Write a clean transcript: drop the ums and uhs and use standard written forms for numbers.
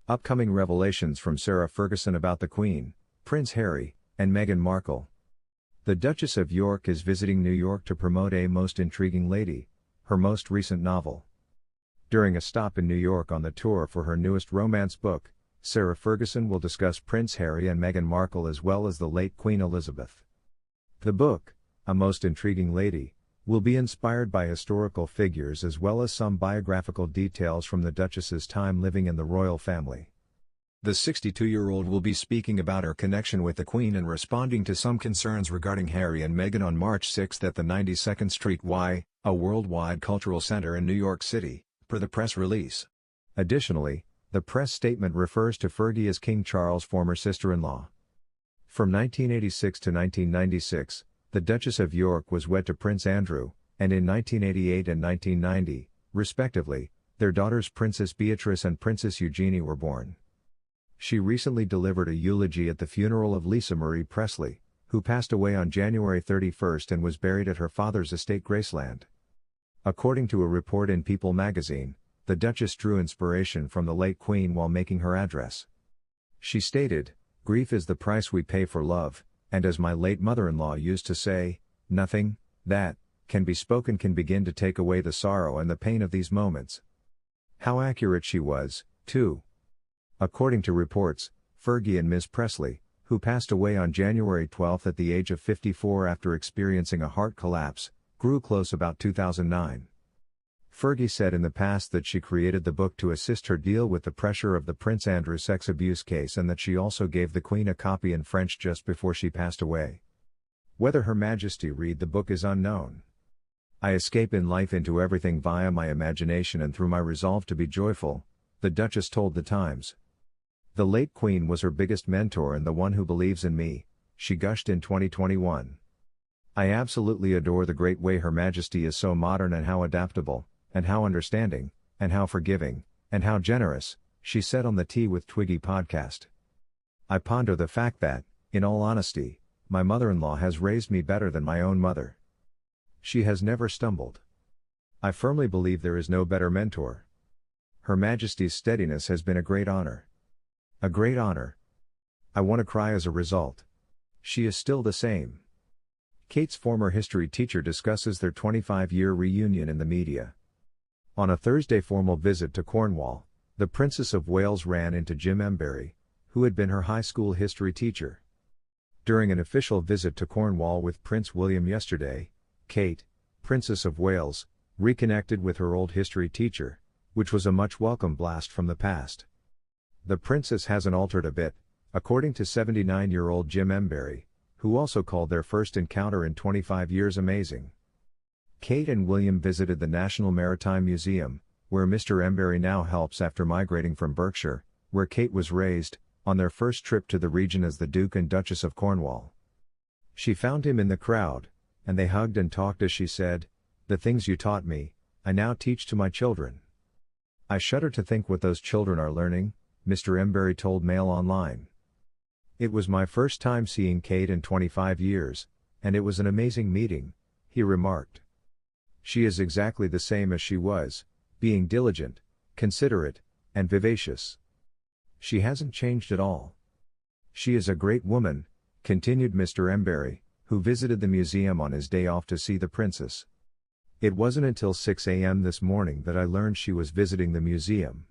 Upcoming revelations from Sarah Ferguson about the Queen, Prince Harry, and Meghan Markle. The Duchess of York is visiting New York to promote A Most Intriguing Lady, her most recent novel. During a stop in New York on the tour for her newest romance book, Sarah Ferguson will discuss Prince Harry and Meghan Markle as well as the late Queen Elizabeth. The book, A Most Intriguing Lady, will be inspired by historical figures as well as some biographical details from the Duchess's time living in the royal family. The 62-year-old will be speaking about her connection with the Queen and responding to some concerns regarding Harry and Meghan on March 6 at the 92nd Street Y, a worldwide cultural center in New York City, per the press release. Additionally, the press statement refers to Fergie as King Charles' former sister-in-law. From 1986 to 1996, the Duchess of York was wed to Prince Andrew, and in 1988 and 1990, respectively, their daughters Princess Beatrice and Princess Eugenie were born. She recently delivered a eulogy at the funeral of Lisa Marie Presley, who passed away on January 31 and was buried at her father's estate Graceland. According to a report in People magazine, the Duchess drew inspiration from the late Queen while making her address. She stated, "Grief is the price we pay for love, and as my late mother-in-law used to say, nothing that can be spoken can begin to take away the sorrow and the pain of these moments." How accurate she was, too. According to reports, Fergie and Ms. Presley, who passed away on January 12 at the age of 54 after experiencing a heart collapse, grew close about 2009. Fergie said in the past that she created the book to assist her deal with the pressure of the Prince Andrew sex abuse case and that she also gave the Queen a copy in French just before she passed away. Whether Her Majesty read the book is unknown. "I escape in life into everything via my imagination and through my resolve to be joyful," the Duchess told The Times. The late Queen was her biggest mentor and the one who believes in me, she gushed in 2021. "I absolutely adore the great way Her Majesty is so modern and how adaptable, and how understanding, and how forgiving, and how generous," she said on the Tea with Twiggy podcast. "I ponder the fact that, in all honesty, my mother-in-law has raised me better than my own mother. She has never stumbled. I firmly believe there is no better mentor. Her Majesty's steadiness has been a great honor. A great honor. I want to cry as a result. She is still the same." Kate's former history teacher discusses their 25-year reunion in the media. On a Thursday formal visit to Cornwall, the Princess of Wales ran into Jim Embury, who had been her high school history teacher. During an official visit to Cornwall with Prince William yesterday, Kate, Princess of Wales, reconnected with her old history teacher, which was a much welcome blast from the past. The princess hasn't altered a bit, according to 79-year-old Jim Embury, who also called their first encounter in 25 years amazing. Kate and William visited the National Maritime Museum, where Mr. Embury now helps after migrating from Berkshire, where Kate was raised, on their first trip to the region as the Duke and Duchess of Cornwall. She found him in the crowd, and they hugged and talked as she said, "The things you taught me, I now teach to my children. I shudder to think what those children are learning," Mr. Embury told Mail Online. "It was my first time seeing Kate in 25 years, and it was an amazing meeting," he remarked. "She is exactly the same as she was, being diligent, considerate, and vivacious. She hasn't changed at all. She is a great woman," continued Mr. Embury, who visited the museum on his day off to see the princess. "It wasn't until 6 a.m. this morning that I learned she was visiting the museum.